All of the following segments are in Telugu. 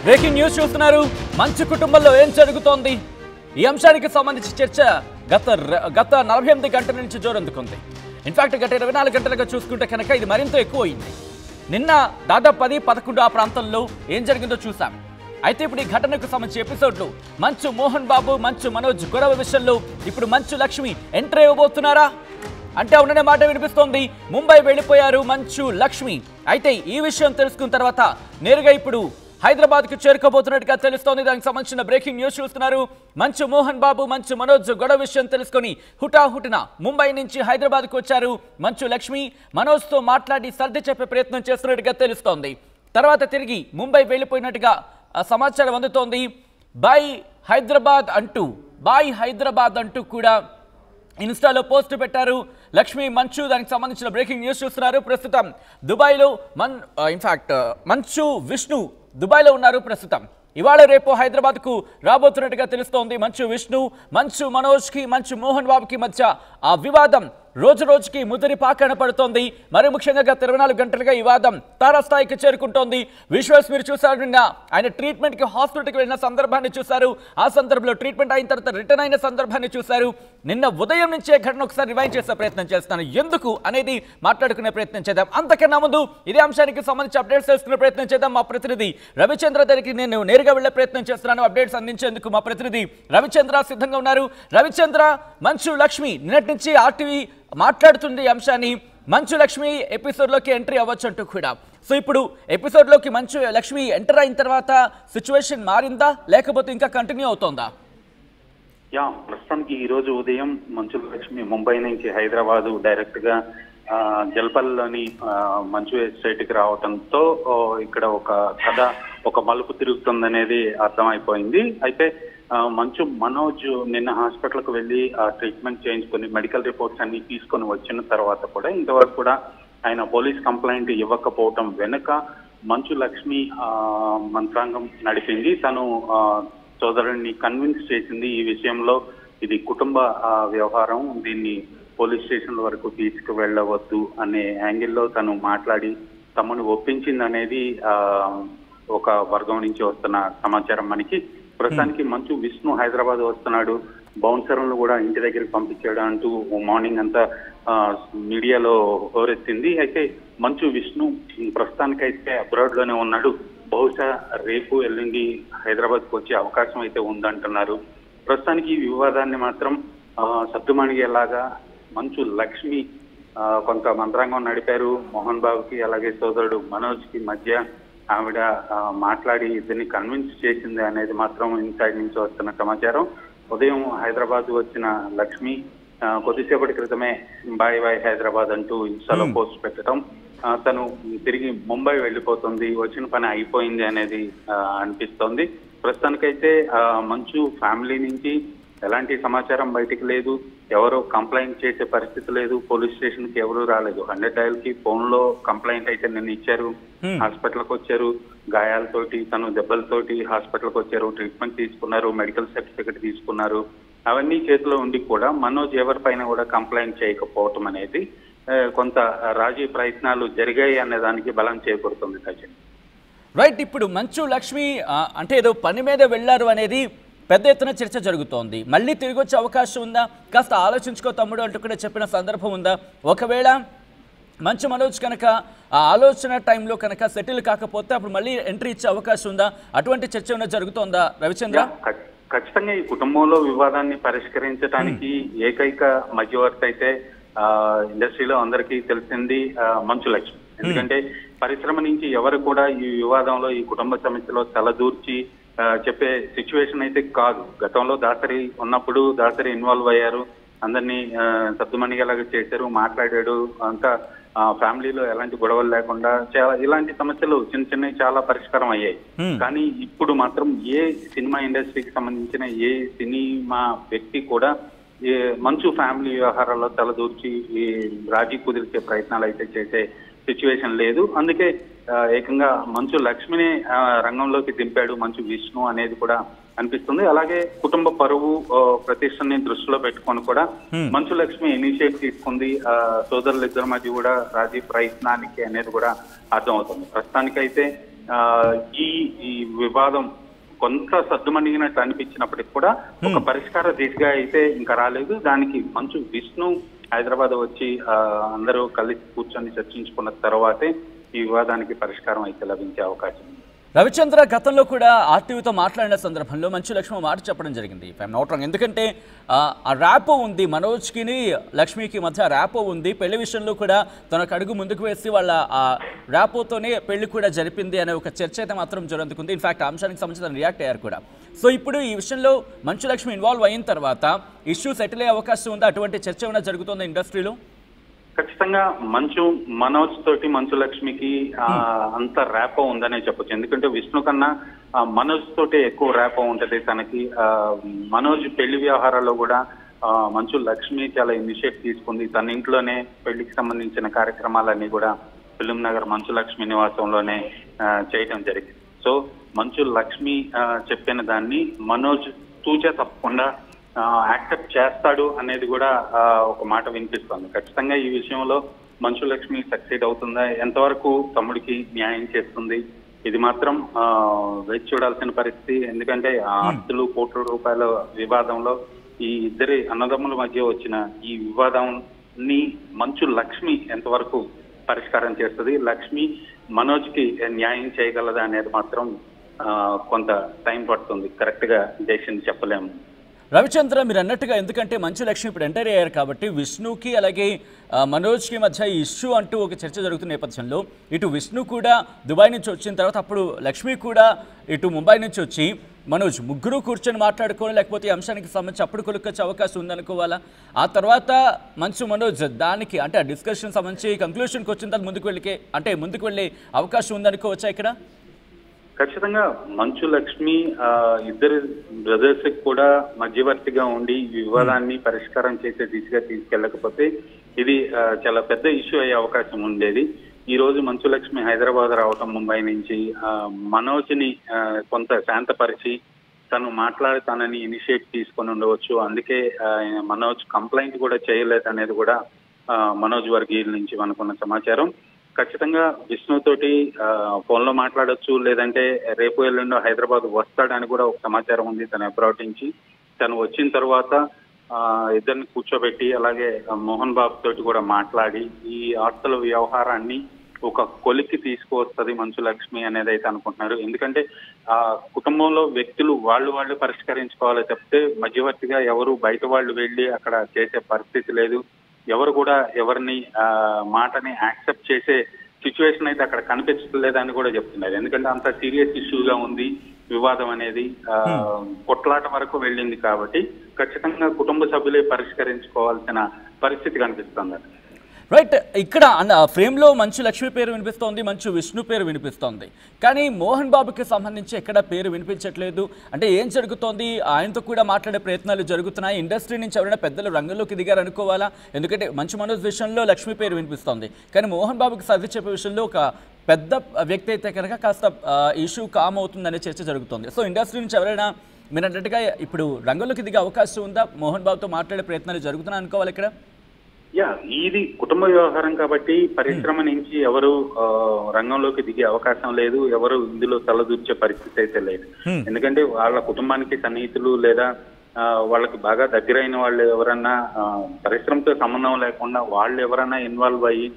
బ్రేకింగ్ న్యూస్ చూస్తున్నారు. మంచు కుటుంబంలో ఏం జరుగుతోంది? ఈ అంశానికి సంబంధించి చర్చ గత 48 గంటల నుంచి జోరందుకుంది. ఇన్ఫాక్ట్ గత 24 గంటలుగా చూసుకుంటే కనుక ఇది మరింత ఎక్కువైంది. నిన్న దాదాపు 10-11 ఆ ప్రాంతంలో ఏం జరిగిందో చూసాం. అయితే ఇప్పుడు ఈ ఘటనకు సంబంధించి ఎపిసోడ్లు మంచు మోహన్ బాబు, మంచు మనోజ్ గొడవ విషయంలో ఇప్పుడు మంచు లక్ష్మి ఎంట్రీ ఇవ్వబోతున్నారా అంటే అవుననే మాట వినిపిస్తోంది. ముంబై వెళ్ళిపోయారు మంచు లక్ష్మి. అయితే ఈ విషయం తెలుసుకున్న తర్వాత నేరుగా ఇప్పుడు హైదరాబాద్కు చేరుకోబోతున్నట్టుగా తెలుస్తోంది. దానికి సంబంధించిన బ్రేకింగ్ న్యూస్ చూస్తున్నారు. మంచు మోహన్ బాబు, మంచు మనోజ్ గొడవ విషయం తెలుసుకొని హుటాహుటిన ముంబై నుంచి హైదరాబాద్కు వచ్చారు మంచు లక్ష్మి. మనోజ్తో మాట్లాడి సర్ది చెప్పే ప్రయత్నం చేస్తున్నట్టుగా తెలుస్తోంది. తర్వాత తిరిగి ముంబై వెళ్ళిపోయినట్టుగా సమాచారం అందుతోంది. బాయ్ హైదరాబాద్ అంటూ కూడా ఇన్స్టాలో పోస్ట్ పెట్టారు లక్ష్మి, మంచు. దానికి సంబంధించిన బ్రేకింగ్ న్యూస్ చూస్తున్నారు. ప్రస్తుతం దుబాయ్లో మంచు విష్ణు దుబాయ్లో ఉన్నారు ప్రస్తుతం. ఇవాళ రేపు హైదరాబాద్కు రాబోతున్నట్టుగా తెలుస్తోంది. మంచు విష్ణు, మంచు మనోజ్కి, మంచు మోహన్ బాబుకి మధ్య ఆ వివాదం రోజు రోజుకి ముదిరిపా కనపడుతోంది. మరి ముఖ్యంగా గత 24 గంటలుగా ఈ వాదం తారాస్థాయికి చేరుకుంటోంది. విజువల్స్ మీరు చూసారు. నిన్న ఆయన ట్రీట్మెంట్కి హాస్పిటల్కి వెళ్ళిన సందర్భాన్ని చూశారు. ఆ సందర్భంలో ట్రీట్మెంట్ అయిన తర్వాత రిటర్న్ అయిన సందర్భాన్ని చూశారు. నిన్న ఉదయం నుంచే ఘటన ఒకసారి రివైండ్ చేసే ప్రయత్నం చేస్తాను. ఎందుకు అనేది మాట్లాడుకునే ప్రయత్నం చేద్దాం. అంతకన్నా ముందు ఇదే అంశానికి సంబంధించి అప్డేట్స్ తెలుసుకునే ప్రయత్నం చేద్దాం. మా ప్రతినిధి రవిచంద్ర దగ్గరికి నేను నేరుగా వెళ్లే ప్రయత్నం చేస్తున్నాను. అప్డేట్స్ అందించేందుకు మా ప్రతినిధి రవిచంద్ర సిద్ధంగా ఉన్నారు. రవిచంద్ర, మంచు లక్ష్మి నిన్నటి నుంచి ఆర్టీవీ మాట్లాడుతుంది ఈ అంశాన్ని. మంచు లక్ష్మి ఎపిసోడ్లోకి ఎంట్రీ అవ్వచ్చు అంటూ కూడా. సో ఇప్పుడు ఎపిసోడ్లోకి మంచు లక్ష్మి ఎంటర్ అయిన తర్వాత సిచ్యువేషన్ మారిందా లేకపోతే ఇంకా కంటిన్యూ అవుతోందా? ప్రస్తుతానికి ఈ రోజు ఉదయం మంచు లక్ష్మి ముంబై నుంచి హైదరాబాద్ డైరెక్ట్ గా జల్పల్లోని మంచు ఎస్టేట్ కి రావడంతో ఇక్కడ ఒక మలుపు తిరుగుతుందనేది అర్థమైపోయింది. అయితే మంచు మనోజ్ నిన్న హాస్పిటల్కి వెళ్ళి ట్రీట్మెంట్ చేయించుకొని మెడికల్ రిపోర్ట్స్ అన్ని తీసుకొని వచ్చిన తర్వాత కూడా ఇంతవరకు కూడా ఆయన పోలీస్ కంప్లైంట్ ఇవ్వకపోవటం వెనుక మంచు లక్ష్మి మంత్రాంగం నడిపింది. తను సోదరుడిని కన్విన్స్ చేసింది ఈ విషయంలో ఇది కుటుంబ వ్యవహారం, దీన్ని పోలీస్ స్టేషన్ వరకు తీసుకువెళ్ళవద్దు అనే యాంగిల్లో తను మాట్లాడి తమను ఒప్పించింది అనేది ఒక వర్గం నుంచి వస్తున్న సమాచారం. మనకి ప్రస్తుతానికి మంచు విష్ణు హైదరాబాద్ వస్తున్నాడు, బౌన్సర్లను కూడా ఇంటి దగ్గరికి పంపించాడు అంటూ మార్నింగ్ అంతా మీడియాలో హోరెత్తింది. అయితే మంచు విష్ణు ప్రస్తుతానికైతే అబ్రాడ్ లోనే ఉన్నాడు. బహుశా రేపు ఎల్లుండి హైదరాబాద్కి వచ్చే అవకాశం అయితే ఉందంటున్నారు. ప్రస్తుతానికి ఈ వివాదాన్ని మాత్రం సద్దుమణిగేలాగా మంచు లక్ష్మి కొంత మంత్రాంగం నడిపారు. మోహన్ బాబుకి అలాగే సోదరుడు మనోజ్కి మధ్య ఆవిడ మాట్లాడి ఇద్దరిని కన్విన్స్ చేసింది అనేది మాత్రం ఇన్సైడ్ నుంచి వస్తున్న సమాచారం. ఉదయం హైదరాబాద్ వచ్చిన లక్ష్మి కొద్దిసేపటి క్రితమే బాయ్ హైదరాబాద్ అంటూ ఇన్స్టాలో పోస్ట్ పెట్టడం, తను తిరిగి ముంబై వెళ్ళిపోతుంది, వచ్చిన పని అయిపోయింది అనేది అనిపిస్తోంది. ప్రస్తుతానికైతే మంచు ఫ్యామిలీ నుంచి ఎలాంటి సమాచారం బయటికి లేదు, ఎవరు కంప్లైంట్ చేసే పరిస్థితి లేదు, పోలీస్ స్టేషన్ కి ఎవరు రాలేదు. 100 డయల్ కి ఫోన్ లో కంప్లైంట్ అయితే నిన్న ఇచ్చారు, హాస్పిటల్కి వచ్చారు, గాయాలతోటి తను దెబ్బలతోటి హాస్పిటల్కి వచ్చారు, ట్రీట్మెంట్ తీసుకున్నారు, మెడికల్ సర్టిఫికెట్ తీసుకున్నారు. అవన్నీ చేతిలో ఉండి కూడా మనోజ్ ఎవరిపైన కూడా కంప్లైంట్ చేయకపోవటం అనేది కొంత రాజీ ప్రయత్నాలు జరిగాయి అనే దానికి బలం చేకూరుతుంది. రైట్. ఇప్పుడు మంచు లక్ష్మి అంటే ఏదో పని మీద వెళ్లారు అనేది పెద్ద ఎత్తున చర్చ జరుగుతోంది. మళ్ళీ తిరిగి వచ్చే అవకాశం ఉందా? కాస్త ఆలోచించుకో తమ్ముడు అంటూ కూడా చెప్పిన సందర్భం ఉందా? ఒకవేళ మంచు మనోజ్ కనుక ఆ ఆలోచన టైంలో కనుక సెటిల్ కాకపోతే అప్పుడు మళ్ళీ ఎంట్రీ ఇచ్చే అవకాశం ఉందా? అటువంటి చర్చ ఏమైనా జరుగుతోందా రవిచంద్ర? ఖచ్చితంగా ఈ కుటుంబంలో వివాదాన్ని పరిష్కరించడానికి ఏకైక మధ్యవర్తి అయితే ఇండస్ట్రీలో అందరికీ తెలిసింది మంచు లక్ష్మి. ఎందుకంటే పరిశ్రమ నుంచి ఎవరు కూడా ఈ వివాదంలో ఈ కుటుంబ సమస్యలో తలదూర్చి చెప్పే సిచ్యువేషన్ అయితే కాదు. గతంలో దాసరి ఉన్నప్పుడు దాసరి ఇన్వాల్వ్ అయ్యారు, అందరినీ సద్దుమణిగేలాగా చేశారు, మాట్లాడాడు, అంతా ఫ్యామిలీలో ఎలాంటి గొడవలు లేకుండా చాలా ఇలాంటి సమస్యలు చిన్నవి చాలా పరిష్కారం అయ్యాయి. కానీ ఇప్పుడు మాత్రం ఏ సినిమా ఇండస్ట్రీకి సంబంధించిన ఏ సినిమా వ్యక్తి కూడా మంచు ఫ్యామిలీ వ్యవహారాల్లో తలదూర్చి ఈ రాజీ కుదిర్చే ప్రయత్నాలు అయితే చేసే సిచ్యువేషన్ లేదు. అందుకే ఏకంగా మంచు లక్ష్మిని రంగంలోకి దింపాడు మంచు విష్ణు అనేది కూడా అనిపిస్తుంది. అలాగే కుటుంబ పరువు ప్రతిష్టని దృష్టిలో పెట్టుకొని కూడా మంచు లక్ష్మి ఇనిషియేట్ తీసుకుంది. సోదరులిద్దరి మధ్య కూడా రాజీ ప్రయత్నానికి అనేది కూడా అర్థమవుతుంది. ప్రస్తుతానికైతే ఈ ఈ వివాదం కొంత సద్దుమణిగినట్టు అనిపించినప్పటికీ కూడా ఒక పరిష్కార దిశగా అయితే ఇంకా రాలేదు. దానికి మంచు విష్ణు హైదరాబాద్ వచ్చి అందరూ కలిసి కూర్చొని చర్చించుకున్న తర్వాతే ఈ వివాదానికి పరిష్కారం అయితే లభించే అవకాశం ఉంది. రవిచంద్ర గతంలో కూడా ఆర్టీవీతో మాట్లాడిన సందర్భంలో మంచు లక్ష్మి మాట చెప్పడం జరిగింది, ఐఎమ్ నాట్ రాంగ్. ఎందుకంటే ఆ ర్యాపో ఉంది, మనోజ్కి లక్ష్మికి మధ్య ర్యాపో ఉంది. పెళ్లి విషయంలో కూడా తనకు అడుగు ముందుకు వేసి వాళ్ళ ఆ ర్యాపోతోనే పెళ్లి కూడా జరిపింది అనే ఒక చర్చ అయితే మాత్రం జరుగుతుంది. ఇన్ఫాక్ట్ ఆ అంశానికి సంబంధించి రియాక్ట్ అయ్యారు కూడా. సో ఇప్పుడు ఈ విషయంలో మంచు లక్ష్మి ఇన్వాల్వ్ అయిన తర్వాత ఇష్యూ సెటిల్ అయ్యే అవకాశం ఉందా? అటువంటి చర్చ ఏమైనా జరుగుతుందా ఇండస్ట్రీలో? ఖచ్చితంగా మనోజ్ తోటి మంచు లక్ష్మికి అంత ర్యాపో ఉందనే చెప్పొచ్చు. ఎందుకంటే విష్ణు కన్నా మనోజ్ తోటి ఎక్కువ ర్యాపో ఉంటది తనకి. మనోజ్ పెళ్లి వ్యవహారాల్లో కూడా మంచు లక్ష్మి చాలా ఇనిషియేట్ తీసుకుంది. తన ఇంట్లోనే పెళ్లికి సంబంధించిన కార్యక్రమాలన్నీ కూడా ఫిలిం నగర్ మంచు లక్ష్మి నివాసంలోనే చేయటం జరిగింది. సో మంచు లక్ష్మి చెప్పిన దాన్ని మనోజ్ తూచా తప్పకుండా యాక్సెప్ట్ చేస్తాడు అనేది కూడా ఒక మాట వినిపిస్తుంది. ఖచ్చితంగా ఈ విషయంలో మంచు లక్ష్మి సక్సీడ్ అవుతుందా, ఎంతవరకు తమ్ముడికి న్యాయం చేస్తుంది, ఇది మాత్రం వేచి చూడాల్సిన పరిస్థితి. ఎందుకంటే ఆస్తులు కోట్ల రూపాయల వివాదంలో ఈ ఇద్దరి అన్నదమ్ముల మధ్య వచ్చిన ఈ వివాదాన్ని మంచు లక్ష్మి ఎంతవరకు పరిష్కారం చేస్తుంది, లక్ష్మి మనోజ్కి న్యాయం చేయగలదా అనేది మాత్రం కొంత టైం పడుతుంది. కరెక్ట్ గా డెసిషన్ చెప్పలేము. రవిచంద్ర మీరు అన్నట్టుగా, ఎందుకంటే మంచు లక్ష్మి ఇప్పుడు ఎంటర్ అయ్యారు కాబట్టి విష్ణుకి అలాగే మనోజ్కి మధ్య ఇష్యూ అంటూ ఒక చర్చ జరుగుతున్న నేపథ్యంలో ఇటు విష్ణు కూడా దుబాయ్ నుంచి వచ్చిన తర్వాత అప్పుడు లక్ష్మి కూడా ఇటు ముంబై నుంచి వచ్చి మనోజ్ ముగ్గురు కూర్చొని మాట్లాడుకోవాలి, లేకపోతే ఈ అంశానికి సంబంధించి అప్పుడు కొలుకొచ్చే అవకాశం ఉందనుకోవాలా? ఆ తర్వాత మంచు మనోజ్ దానికి అంటే ఆ డిస్కషన్ సంబంధించి కంక్లూషన్కి వచ్చిన తర్వాత ముందుకు వెళ్ళే అవకాశం ఉందనుకోవచ్చా ఇక్కడ? ఖచ్చితంగా మంచు లక్ష్మి ఇద్దరు బ్రదర్స్ కూడా మధ్యవర్తిగా ఉండి వివాదాన్ని పరిష్కారం చేసే దిశగా తీసుకెళ్లకపోతే ఇది చాలా పెద్ద ఇష్యూ అయ్యే అవకాశం ఉండేది. ఈ రోజు మంచు లక్ష్మి హైదరాబాద్ రావటం ముంబై నుంచి మనోజ్ని కొంత శాంతపరిచి తను మాట్లాడతానని ఇనిషియేట్ తీసుకొని ఉండవచ్చు. అందుకే మనోజ్ కంప్లైంట్ కూడా చేయలేదు అనేది కూడా మనోజ్ వర్గీయుల నుంచి మనకున్న సమాచారం. ఖచ్చితంగా విష్ణు తోటి ఫోన్ లో మాట్లాడొచ్చు, లేదంటే రేపు ఎల్లుండో హైదరాబాద్ వస్తాడని కూడా ఒక సమాచారం ఉంది తన అబ్రాడ్ నుంచి. తను వచ్చిన తర్వాత ఇద్దరిని కూర్చోబెట్టి అలాగే మోహన్ బాబు తోటి కూడా మాట్లాడి ఈ ఆస్తుల వ్యవహారాన్ని ఒక కొలిక్కి తీసుకువస్తుంది మంచు లక్ష్మి అనేది అయితే అనుకుంటున్నారు. ఎందుకంటే ఆ కుటుంబంలో వ్యక్తులు వాళ్ళు పరిష్కరించుకోవాలి తప్పితే మధ్యవర్తిగా ఎవరు బయట వాళ్ళు వెళ్ళి అక్కడ చేసే పరిస్థితి లేదు. ఎవరు కూడా ఎవరిని మాటని యాక్సెప్ట్ చేసే సిచ్యువేషన్ అయితే అక్కడ కనిపించలేదని కూడా చెప్తున్నారు. ఎందుకంటే అంత సీరియస్ ఇష్యూగా ఉంది వివాదం అనేది, కొట్లాట వరకు వెళ్ళింది కాబట్టి ఖచ్చితంగా కుటుంబ సభ్యులే పరిష్కరించుకోవాల్సిన పరిస్థితి కనిపిస్తుంది. రైట్, ఇక్కడ ఫ్రేమ్లో మంచు లక్ష్మి పేరు వినిపిస్తోంది, మంచు విష్ణు పేరు వినిపిస్తోంది, కానీ మోహన్ బాబుకి సంబంధించి ఎక్కడ పేరు వినిపించట్లేదు. అంటే ఏం జరుగుతోంది? ఆయనతో కూడా మాట్లాడే ప్రయత్నాలు జరుగుతున్నాయి. ఇండస్ట్రీ నుంచి ఎవరైనా పెద్దలు రంగంలోకి దిగారు అనుకోవాలా? ఎందుకంటే మంచు మనోజ్ విషయంలో లక్ష్మి పేరు వినిపిస్తోంది, కానీ మోహన్ బాబుకి సర్ది చెప్పే విషయంలో ఒక పెద్ద వ్యక్తి అయితే కనుక కాస్త ఇష్యూ కామ్ అవుతుందనే చర్చ జరుగుతుంది. సో ఇండస్ట్రీ నుంచి ఎవరైనా మీరు అన్నట్టుగా ఇప్పుడు రంగంలోకి దిగే అవకాశం ఉందా? మోహన్ బాబుతో మాట్లాడే ప్రయత్నాలు జరుగుతున్నాయి అనుకోవాలి ఇక్కడ? ఇది కుటుంబ వ్యవహారం కాబట్టి పరిశ్రమ నుంచి ఎవరు రంగంలోకి దిగే అవకాశం లేదు, ఎవరు ఇందులో తలదూర్చే పరిస్థితి అయితే లేదు. ఎందుకంటే వాళ్ళ కుటుంబానికి సన్నిహితులు లేదా వాళ్ళకి బాగా దగ్గరైన వాళ్ళు ఎవరన్నా పరిశ్రమతో సంబంధం లేకుండా వాళ్ళు ఎవరన్నా ఇన్వాల్వ్ అయ్యి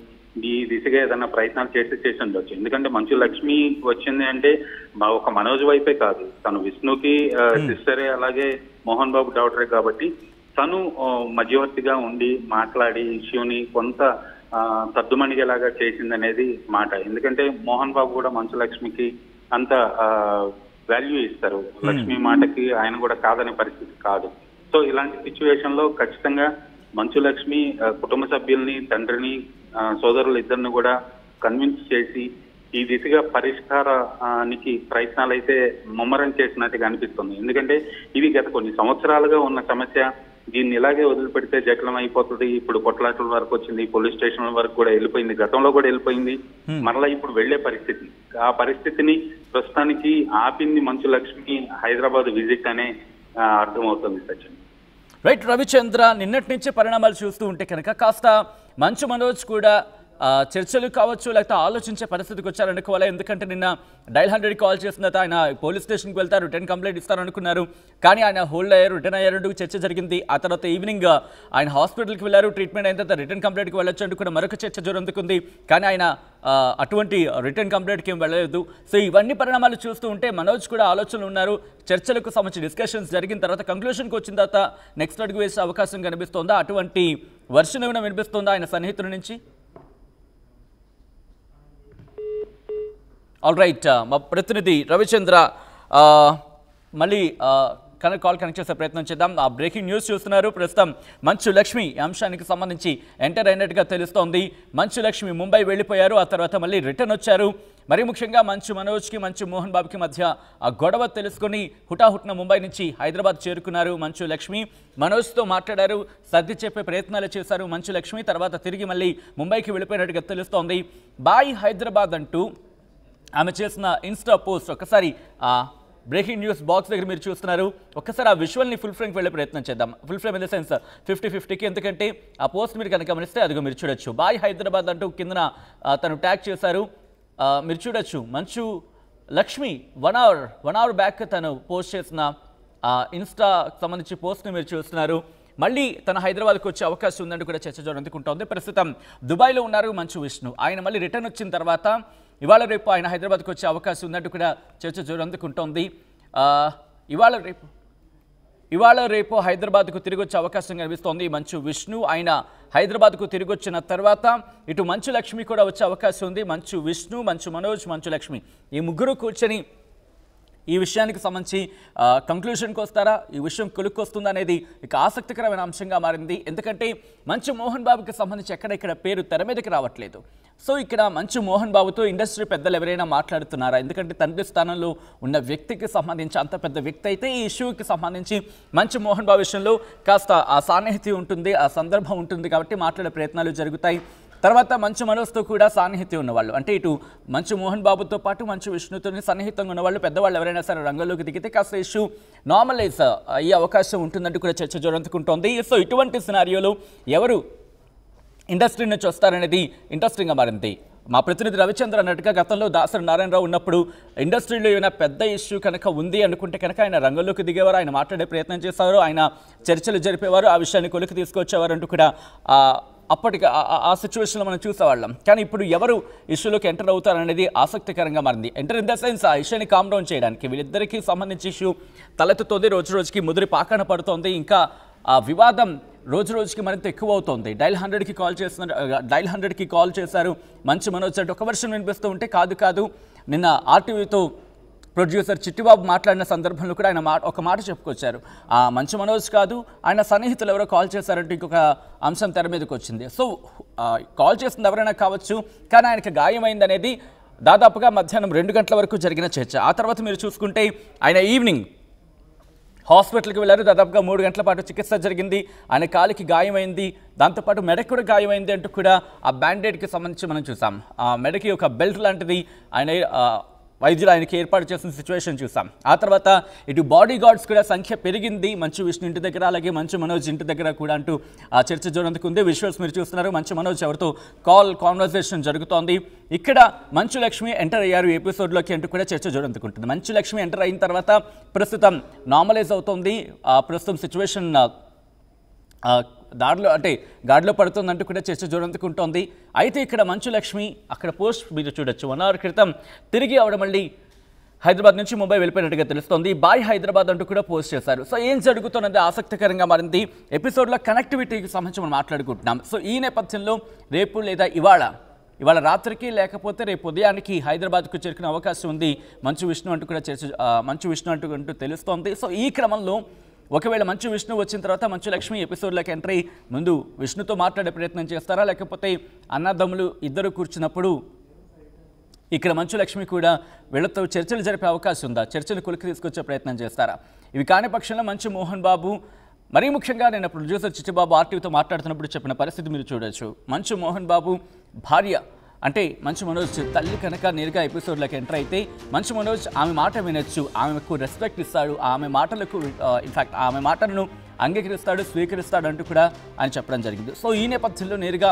ఈ దిశగా ఏదైనా ప్రయత్నాలు చేసి ఉండొచ్చు. ఎందుకంటే మంచు లక్ష్మి వచ్చింది అంటే ఒక మనోజ్ వైపే కాదు, తను విష్ణుకి సిస్టరే అలాగే మోహన్ బాబు డాక్టరే కాబట్టి తను మధ్యవర్తిగా ఉండి మాట్లాడి ఇష్యూని కొంత సద్దుమణిగేలాగా చేసిందనేది మాట. ఎందుకంటే మోహన్ బాబు కూడా మంచు లక్ష్మికి అంత వాల్యూ ఇస్తారు, లక్ష్మి మాటకి ఆయన కూడా కాదనే పరిస్థితి కాదు. సో ఇలాంటి సిచ్యువేషన్ లో ఖచ్చితంగా మంచు లక్ష్మి కుటుంబ సభ్యుల్ని, తండ్రిని, సోదరులు ఇద్దరిని కూడా కన్విన్స్ చేసి ఈ దిశగా పరిష్కారానికి ప్రయత్నాలు అయితే ముమ్మరం చేసినట్టుగా అనిపిస్తుంది. ఎందుకంటే ఇది గత కొన్ని సంవత్సరాలుగా ఉన్న సమస్య, దీన్ని ఇలాగే వదిలిపెడితే జటిలం అయిపోతుంది. ఇప్పుడు కొట్లాటల వరకు వచ్చింది, పోలీస్ స్టేషన్ల వరకు కూడా వెళ్ళిపోయింది, గతంలో కూడా వెళ్ళిపోయింది, మరలా ఇప్పుడు వెళ్లే పరిస్థితి. ఆ పరిస్థితిని ప్రస్తుతానికి ఆపింది మంచు లక్ష్మి హైదరాబాద్ విజిట్ అనే అర్థమవుతుంది సచిన్. రైట్ రవిచంద్ర, నిన్నటి నుంచి పరిణామాలు చూస్తూ ఉంటే కనుక కాస్త మంచు మనోజ్ కూడా చర్చలు కావచ్చు, లేకపోతే ఆలోచించే పరిస్థితికి వచ్చారనుకోవాలి. ఎందుకంటే నిన్న డైల్ 100 కాల్ చేసిన తర్వాత ఆయన పోలీస్ స్టేషన్కి వెళ్తారు, రిటర్న్ కంప్లైంట్ ఇస్తారనుకున్నారు. కానీ ఆయన హోల్డ్ అయ్యారు, రిటర్న్ అయ్యారు, చర్చ జరిగింది. ఆ తర్వాత ఈవినింగ్ ఆయన హాస్పిటల్కి వెళ్ళారు, ట్రీట్మెంట్ అయిన తర్వాత రిటర్న్ కంప్లైంట్కి వెళ్ళొచ్చు అంటూ కూడా మరొక చర్చ జరుగుతుంది. కానీ ఆయన అటువంటి రిటర్న్ కంప్లైంట్కి ఏం వెళ్ళలేదు. సో ఇవన్నీ పరిణామాలు చూస్తూ ఉంటే మనోజ్ కూడా ఆలోచనలు ఉన్నారు. చర్చలకు సంబంధించి డిస్కషన్స్ జరిగిన తర్వాత కంక్లూషన్కి వచ్చిన తర్వాత నెక్స్ట్ అడుగు వేసే అవకాశం కనిపిస్తోందా? అటువంటి వర్షన్ ఏమైనా వినిపిస్తుందా ఆయన సన్నిహితుల నుంచి? ఆల్ రైట్, మా ప్రతినిధి రవిచంద్ర మళ్ళీ కాల్ కనెక్ట్ చేసే ప్రయత్నం చేద్దాం. ఆ బ్రేకింగ్ న్యూస్ చూస్తున్నారు. ప్రస్తుతం మంచు లక్ష్మి అంశానికి సంబంధించి ఎంటర్ అయినట్టుగా తెలుస్తోంది. మంచు లక్ష్మి ముంబై వెళ్ళిపోయారు, ఆ తర్వాత మళ్ళీ రిటర్న్ వచ్చారు. మరీ ముఖ్యంగా మంచు మనోజ్కి, మంచు మోహన్ బాబుకి మధ్య ఆ గొడవ తెలుసుకొని హుటాహుట్న ముంబై నుంచి హైదరాబాద్ చేరుకున్నారు మంచు లక్ష్మి. మనోజ్తో మాట్లాడారు, సర్ది చెప్పే ప్రయత్నాలు చేశారు మంచు లక్ష్మి. తర్వాత తిరిగి మళ్ళీ ముంబైకి వెళ్ళిపోయినట్టుగా తెలుస్తోంది. బాయ్ హైదరాబాద్ అంటూ ఆమె చేసిన ఇన్స్టా పోస్ట్ ఒకసారి బ్రేకింగ్ న్యూస్ బాక్స్ దగ్గర మీరు చూస్తున్నారు. ఒక్కసారి ఆ విజువల్ని ఫుల్ ఫ్రేమ్కి వెళ్ళే ప్రయత్నం చేద్దాం. Full frame in the sense 50-50కి. ఎందుకంటే ఆ పోస్ట్ మీరు కనుక గమనిస్తే అదిగో మీరు చూడొచ్చు, బాయ్ హైదరాబాద్ అంటూ కిందన తను ట్యాగ్ చేశారు. మీరు చూడొచ్చు మంచు లక్ష్మి 1 అవర్ బ్యాక్ తను పోస్ట్ చేసిన ఇన్స్టాకి సంబంధించి పోస్ట్ని మీరు చూస్తున్నారు. మళ్ళీ తన హైదరాబాద్కి వచ్చే అవకాశం ఉందంటూ కూడా చర్చ జరుగుతుంటుంది. ప్రస్తుతం దుబాయ్లో ఉన్నారు మంచు విష్ణు. ఆయన మళ్ళీ రిటర్న్ వచ్చిన తర్వాత ఇవాళ రేపు ఆయన హైదరాబాద్కి వచ్చే అవకాశం ఉందంటూ కూడా చర్చ జరుగుతుంటుంది. ఇవాళ రేపు హైదరాబాద్కు తిరిగి వచ్చే అవకాశం కనిపిస్తోంది మంచు విష్ణు. ఆయన హైదరాబాద్కు తిరిగి వచ్చిన తర్వాత ఇటు మంచు లక్ష్మి కూడా వచ్చే అవకాశం ఉంది. మంచు విష్ణు, మంచు మనోజ్, మంచు లక్ష్మి ఈ ముగ్గురు కూర్చొని ఈ విషయానికి సంబంధించి కంక్లూషన్కి వస్తారా, ఈ విషయం కొలుక్కొస్తుందా అనేది ఇక ఆసక్తికరమైన అంశంగా మారింది. ఎందుకంటే మంచు మోహన్ బాబుకి సంబంధించి ఎక్కడెక్కడ పేరు తెర మీదకి రావట్లేదు. సో ఇక్కడ మంచు మోహన్ బాబుతో ఇండస్ట్రీ పెద్దలు ఎవరైనా మాట్లాడుతున్నారా? ఎందుకంటే తండ్రి స్థానంలో ఉన్న వ్యక్తికి సంబంధించి, అంత పెద్ద వ్యక్తి అయితే ఈ ఇష్యూకి సంబంధించి మంచు మోహన్ బాబు విషయంలో కాస్త ఆ సాన్నిహిత్యం ఉంటుంది, ఆ సందర్భం ఉంటుంది కాబట్టి మాట్లాడే ప్రయత్నాలు జరుగుతాయి. తర్వాత మంచు మనోజ్తో కూడా సాన్నిహిత్యం ఉన్నవాళ్ళు, అంటే ఇటు మంచు మోహన్ బాబుతో పాటు మంచు విష్ణుతో సన్నిహితంగా ఉన్నవాళ్ళు పెద్దవాళ్ళు ఎవరైనా సరే రంగంలోకి దిగితే కాస్త ఇష్యూ నార్మలైజ్ అయ్యే అవకాశం ఉంటుందంటూ కూడా చర్చ జరుగుతుంటుంది. సో ఇటువంటి సినారియోలో ఎవరు ఇండస్ట్రీ నుంచి వస్తారనేది ఇంట్రెస్టింగ్గా మారింది. మా ప్రతినిధి రవిచంద్ర అన్నట్టుగా గతంలో దాసరి నారాయణరావు ఉన్నప్పుడు ఇండస్ట్రీలో ఏమైనా పెద్ద ఇష్యూ కనుక ఉంది అనుకుంటే కనుక ఆయన రంగంలోకి దిగేవారు, ఆయన మాట్లాడే ప్రయత్నం చేసేవారు, ఆయన చర్చలు జరిపేవారు, ఆ విషయాన్ని కొలికి తీసుకొచ్చేవారు అంటూ కూడా అప్పటికి ఆ సిచ్యువేషన్లో మనం చూసేవాళ్ళం. కానీ ఇప్పుడు ఎవరు ఇష్యూలోకి ఎంటర్ అవుతారనేది ఆసక్తికరంగా మారింది. ఎంటర్ ఇన్ ద సెన్స్ ఆ ఇష్యూని కామ్ డౌన్ చేయడానికి వీళ్ళిద్దరికీ సంబంధించి ఇష్యూ తలెత్తుతోంది, రోజు రోజుకి ముదిరి పాకాన పడుతోంది. ఇంకా ఆ వివాదం రోజు రోజుకి మరింత ఎక్కువ అవుతోంది. డైల్ 100కి కాల్ చేశారు మంచు మనోజ్ అంటే ఒక వర్షన్ వినిపిస్తూ ఉంటే కాదు నిన్న ఆర్టీవీతో ప్రొడ్యూసర్ చిట్టిబాబు మాట్లాడిన సందర్భంలో కూడా ఆయన ఒక మాట చెప్పుకొచ్చారు. మంచు మనోజ్ కాదు, ఆయన సన్నిహితులు ఎవరో కాల్ చేశారంటే ఇంకొక అంశం తెర మీదకి వచ్చింది. సో కాల్ చేసింది ఎవరైనా కావచ్చు, కానీ ఆయనకి గాయమైంది అనేది దాదాపుగా మధ్యాహ్నం 2 గంటల వరకు జరిగిన చర్చ. ఆ తర్వాత మీరు చూసుకుంటే ఆయన ఈవినింగ్ హాస్పిటల్కి వెళ్ళారు. దాదాపుగా 3 గంటల పాటు చికిత్స జరిగింది. ఆయన కాలికి గాయమైంది, దాంతోపాటు మెడకు కూడా గాయమైంది అంటూ కూడా ఆ బ్యాండేడ్కి సంబంధించి మనం చూసాం. ఆ మెడకి ఒక బెల్ట్ లాంటిది ఆయన వైద్యులు ఆయనకి ఏర్పాటు చేసిన సిచ్యువేషన్ చూసాం. ఆ తర్వాత ఇటు బాడీ గార్డ్స్ కూడా సంఖ్య పెరిగింది మంచు విష్ణు ఇంటి దగ్గర, అలాగే మంచు మనోజ్ ఇంటి దగ్గర కూడా అంటూ ఆ చర్చ జరుగుతుంది. విజువల్స్ మీరు చూస్తున్నారు. మంచు మనోజ్ ఎవరితో కాన్వర్సేషన్ జరుగుతోంది. ఇక్కడ మంచు లక్ష్మి ఎంటర్ అయ్యారు ఎపిసోడ్లోకి అంటూ కూడా చర్చ జరుగుతుంది. మంచు లక్ష్మి ఎంటర్ అయిన తర్వాత ప్రస్తుతం నార్మలైజ్ అవుతుంది. ప్రస్తుతం సిచ్యువేషన్ గాడిలో పడుతుందంటూ కూడా చర్చ జరుగుతుంటోంది. అయితే ఇక్కడ మంచు లక్ష్మి అక్కడ పోస్ట్ మీరు చూడొచ్చు, 1 అవర్ క్రితం తిరిగి ఆవిడ మళ్ళీ హైదరాబాద్ నుంచి ముంబై వెళ్ళిపోయినట్టుగా తెలుస్తోంది. బాయ్ హైదరాబాద్ అంటూ కూడా పోస్ట్ చేశారు. సో ఏం జరుగుతున్నది ఆసక్తికరంగా మారింది. ఎపిసోడ్లో కనెక్టివిటీకి సంబంధించి మనం మాట్లాడుకుంటున్నాం. సో ఈ నేపథ్యంలో రేపు లేదా ఇవాళ రాత్రికి లేకపోతే రేపు ఉదయానికి హైదరాబాద్కు చేరుకునే అవకాశం ఉంది మంచు విష్ణు అంటూ కూడా మంచు విష్ణు అంటూ తెలుస్తోంది. సో ఈ క్రమంలో ఒకవేళ మంచు విష్ణు వచ్చిన తర్వాత మంచు లక్ష్మి ఎపిసోడ్లోకి ఎంటర్ అయ్యి ముందు విష్ణుతో మాట్లాడే ప్రయత్నం చేస్తారా, లేకపోతే అన్నదమ్ములు ఇద్దరు కూర్చున్నప్పుడు ఇక్కడ మంచు లక్ష్మి కూడా వీళ్ళతో చర్చలు జరిపే అవకాశం ఉందా, చర్చలు కొలికి తీసుకొచ్చే ప్రయత్నం చేస్తారా? ఇవి కాని పక్షంలో మంచు మోహన్ బాబు, మరీ ముఖ్యంగా నేను ప్రొడ్యూసర్ చిట్టిబాబు ఆర్టీవీతో మాట్లాడుతున్నప్పుడు చెప్పిన పరిస్థితి మీరు చూడొచ్చు. మంచు మోహన్ బాబు భార్య అంటే మంచు మనోజ్ తల్లి కనుక నేరుగా ఎపిసోడ్లోకి ఎంటర్ అయితే మంచు మనోజ్ ఆమె మాట వినొచ్చు, ఆమెకు రెస్పెక్ట్ ఇస్తాడు, ఆమె మాటలకు ఇన్ఫ్యాక్ట్ ఆమె మాటలను అంగీకరిస్తాడు, స్వీకరిస్తాడు అంటూ కూడా ఆయన చెప్పడం జరిగింది. సో ఈ నేపథ్యంలో నేరుగా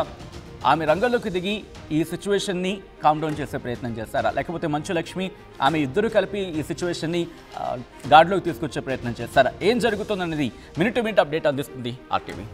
ఆమె రంగంలోకి దిగి ఈ సిచ్యువేషన్ని కామ్ డౌన్ చేసే ప్రయత్నం చేస్తారా, లేకపోతే మంచు లక్ష్మి ఆమె ఇద్దరు కలిపి ఈ సిచ్యువేషన్ని గాడిలోకి తీసుకొచ్చే ప్రయత్నం చేస్తారా, ఏం జరుగుతుందనేది మినిట్ టు మినిట్ అప్డేట్ అందిస్తుంది ఆర్టీవీ.